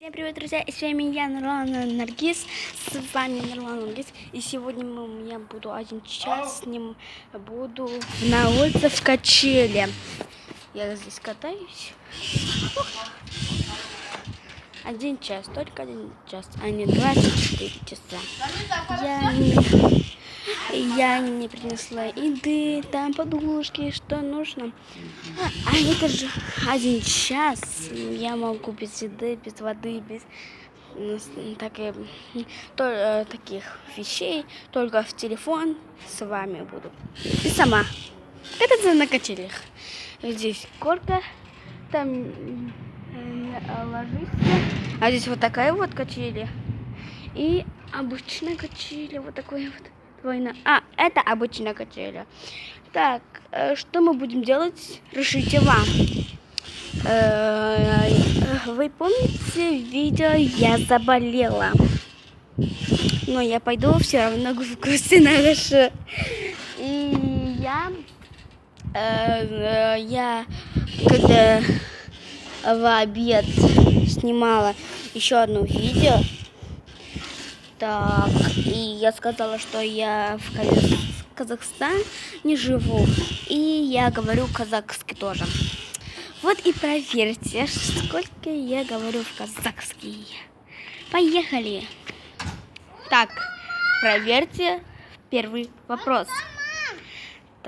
Всем привет, друзья! И с вами я, Нурлан Наргиз. С вами Нурлан Наргиз. И сегодня я буду 1 час с ним буду на улице в качели. Я здесь катаюсь. 1 час, только 1 час, а не 24 часа. Я не принесла еды, там подушки, что нужно. А это же 1 час. Я могу без еды, без воды, без таких вещей. Только в телефон с вами буду. И сама кататься на качелях. Здесь горка, там ложишься. А здесь вот такая вот качели. И обычная качели, вот такой вот. Это обычная качеля. Так, что мы будем делать? Решите вам. Вы помните видео «Я заболела»? Но я пойду все равно в гости на Рашу. И я когда в обед снимала еще одно видео. Так, и я сказала, что я в Казахстане не живу. И я говорю казахский тоже. Вот и проверьте, сколько я говорю в казахский. Поехали. Так, проверьте первый вопрос.